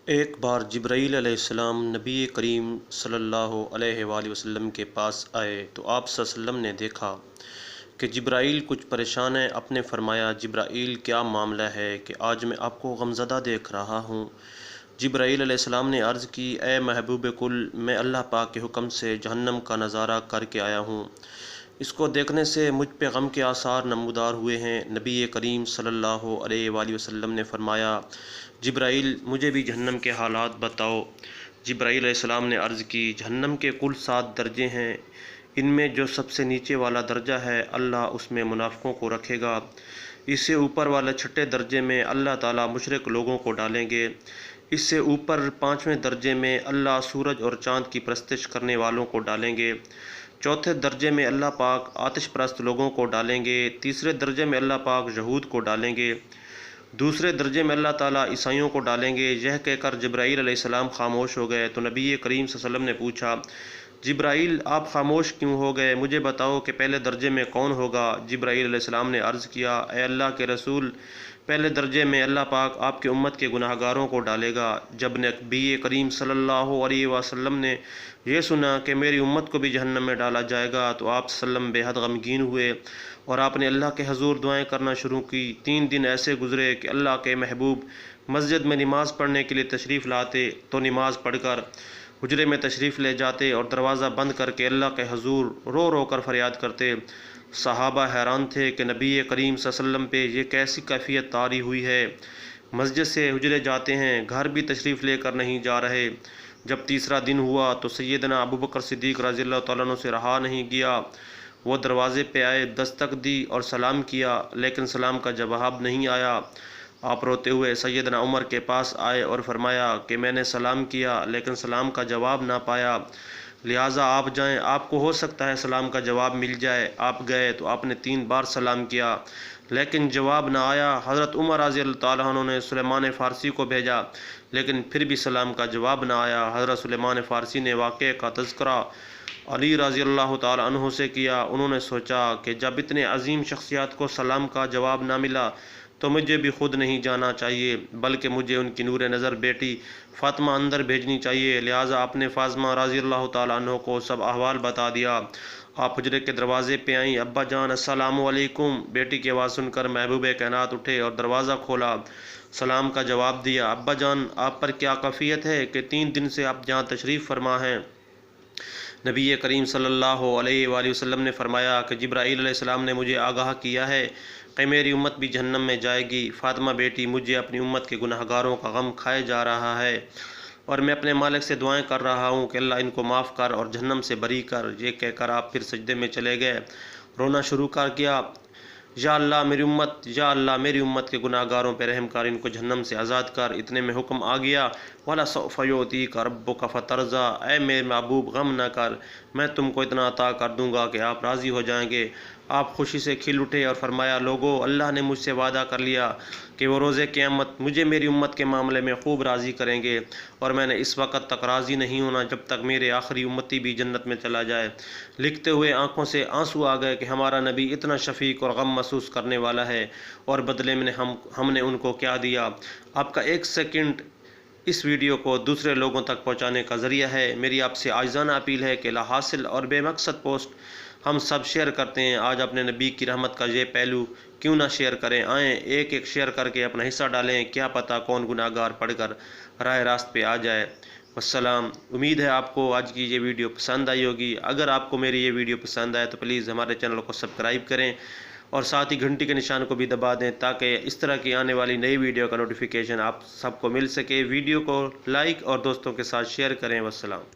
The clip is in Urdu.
ایک بار جبرائیل علیہ السلام نبی کریم صلی اللہ علیہ وآلہ وسلم کے پاس آئے تو آپ صلی اللہ علیہ وسلم نے دیکھا کہ جبرائیل کچھ پریشان ہے۔ آپ نے فرمایا، جبرائیل کیا معاملہ ہے کہ آج میں آپ کو غمزدہ دیکھ رہا ہوں؟ جبرائیل علیہ السلام نے عرض کی، اے محبوب کل، میں اللہ پاک کے حکم سے جہنم کا نظارہ کر کے آیا ہوں۔ اس کو دیکھنے سے مجھ پہ غم کے آثار نمودار ہوئے ہیں۔ نبی کریم صلی اللہ علیہ وآلہ وسلم نے فرمایا، جبرائیل مجھے بھی جہنم کے حالات بتاؤ۔ جبرائیل علیہ السلام نے عرض کی، جہنم کے کل 7 درجے ہیں، ان میں جو سب سے نیچے والا درجہ ہے اللہ اس میں منافقوں کو رکھے گا۔ اس سے اوپر والے 6 درجے میں اللہ تعالیٰ مشرک لوگوں کو ڈالیں گے۔ اس سے اوپر 5ویں درجے میں اللہ سورج اور چاند کی پرستش کرنے والوں کو ڈالیں گے۔ 4تھے درجے میں اللہ پاک آتش پرست لوگوں کو ڈالیں گے۔ 3رے درجے میں اللہ پاک یہود کو ڈالیں گے۔ 2 درجے میں اللہ تعالیٰ عیسائیوں کو ڈالیں گے۔ یہ کہہ کر جبرائیل علیہ السلام خاموش ہو گئے تو نبی کریم صلی اللہ علیہ وسلم نے پوچھا، جبرائیل آپ خاموش کیوں ہو گئے؟ مجھے بتاؤ کہ پہلے درجے میں کون ہوگا؟ جبرائیل علیہ السلام نے عرض کیا، اے اللہ کے رسول، پہلے درجے میں اللہ پاک آپ کے امت کے گناہ گاروں کو ڈالے گا۔ جب نبی کریم صلی اللہ علیہ وسلم نے یہ سنا کہ میری امت کو بھی جہنم میں ڈالا جائے گا تو آپ صلی اللہ علیہ وسلم بے حد غمگین ہوئے اور آپ نے اللہ کے حضور دعائیں کرنا شروع کی۔ 3 دن ایسے گزرے کہ اللہ کے محبوب مسجد میں نماز پڑھنے کے لیے تشریف لاتے تو نماز پڑھ کر حجرے میں تشریف لے جاتے اور دروازہ بند کر کے اللہ کے حضور رو رو کر فریاد کرتے۔ صحابہ حیران تھے کہ نبی کریم صلی اللہ علیہ وسلم پہ یہ کیسی کیفیت طاری ہوئی ہے، مسجد سے حجرے جاتے ہیں، گھر بھی تشریف لے کر نہیں جا رہے۔ جب تیسرا دن ہوا تو سیدنا ابوبکر صدیق رضی اللہ تعالیٰ عنہ سے رہا نہیں گیا، وہ دروازے پہ آئے، دستک دی اور سلام کیا، لیکن سلام کا جواب نہیں آیا۔ آپ روتے ہوئے سیدنا عمر کے پاس آئے اور فرمایا کہ میں نے سلام کیا لیکن سلام کا جواب نہ پایا، لہٰذا آپ جائیں، آپ کو ہو سکتا ہے سلام کا جواب مل جائے۔ آپ گئے تو آپ نے 3 بار سلام کیا لیکن جواب نہ آیا۔ حضرت عمر رضی اللہ تعالیٰ عنہ نے سلیمان فارسی کو بھیجا لیکن پھر بھی سلام کا جواب نہ آیا۔ حضرت سلیمان فارسی نے واقعے کا تذکرہ علی رضی اللہ تعالیٰ عنہ سے کیا۔ انہوں نے سوچا کہ جب اتنے عظیم شخصیات کو سلام کا جواب نہ ملا تو مجھے بھی خود نہیں جانا چاہیے بلکہ مجھے ان کی نور نظر بیٹی فاطمہ اندر بھیجنی چاہیے، لہٰذا آپ نے فاطمہ رضی اللہ تعالیٰ عنہ کو سب احوال بتا دیا۔ آپ حجرے کے دروازے پہ آئیں، ابا جان السلام علیکم۔ بیٹی کی آواز سن کر محبوب کائنات اٹھے اور دروازہ کھولا، سلام کا جواب دیا۔ ابا جان، آپ پر کیا کیفیت ہے کہ 3 دن سے آپ جہاں تشریف فرما ہیں؟ نبی کریم صلی اللہ علیہ وآلہ وسلم نے فرمایا کہ جبرائیل علیہ السلام نے مجھے آگاہ کیا ہے کہ میری امت بھی جہنم میں جائے گی۔ فاطمہ بیٹی، مجھے اپنی امت کے گناہ گاروں کا غم کھائے جا رہا ہے اور میں اپنے مالک سے دعائیں کر رہا ہوں کہ اللہ ان کو معاف کر اور جہنم سے بری کر۔ یہ کہہ کر آپ پھر سجدے میں چلے گئے، رونا شروع کر کیا، یا اللہ میری امت، یا اللہ میری امت کے گناہ گاروں پہ رحم کر، ان کو جہنم سے آزاد کر۔ اتنے میں حکم آ گیا، وَلَسَوْفَ يُعْطِيكَ رَبُّكَ فَتَرْضَىٰ، اے میرے محبوب غم نہ کر، میں تم کو اتنا عطا کر دوں گا کہ آپ راضی ہو جائیں گے۔ آپ خوشی سے کھل اٹھے اور فرمایا، لوگو، اللہ نے مجھ سے وعدہ کر لیا کہ وہ روز قیامت مجھے میری امت کے معاملے میں خوب راضی کریں گے اور میں نے اس وقت تک راضی نہیں ہونا جب تک میرے آخری امتی بھی جنت میں چلا جائے۔ لکھتے ہوئے آنکھوں سے آنسو آ گئے کہ ہمارا نبی اتنا شفیق اور غم محسوس کرنے والا ہے اور بدلے میں ہم نے ان کو کیا دیا۔ آپ کا 1 سیکنڈ اس ویڈیو کو دوسرے لوگوں تک پہنچانے کا ذریعہ ہے۔ میری آپ سے عاجزانہ اپیل ہے کہ لا حاصل اور بے مقصد پوسٹ ہم سب شیئر کرتے ہیں، آج اپنے نبی کی رحمت کا یہ پہلو کیوں نہ شیئر کریں؟ آئیں ایک شیئر کر کے اپنا حصہ ڈالیں، کیا پتہ کون گناہ گار پڑھ کر راہ راست پہ آ جائے۔ والسلام۔ امید ہے آپ کو آج کی یہ ویڈیو پسند آئی ہوگی۔ اگر آپ کو میری یہ ویڈیو پسند آئے تو پلیز ہمارے چینل کو سبسکرائب کریں اور ساتھ ہی گھنٹی کے نشان کو بھی دبا دیں تاکہ اس طرح کی آنے والی نئی ویڈیو کا نوٹیفیکیشن آپ سب کو مل سکے۔ ویڈیو کو لائک اور دوستوں کے ساتھ شیئر کریں۔ والسلام۔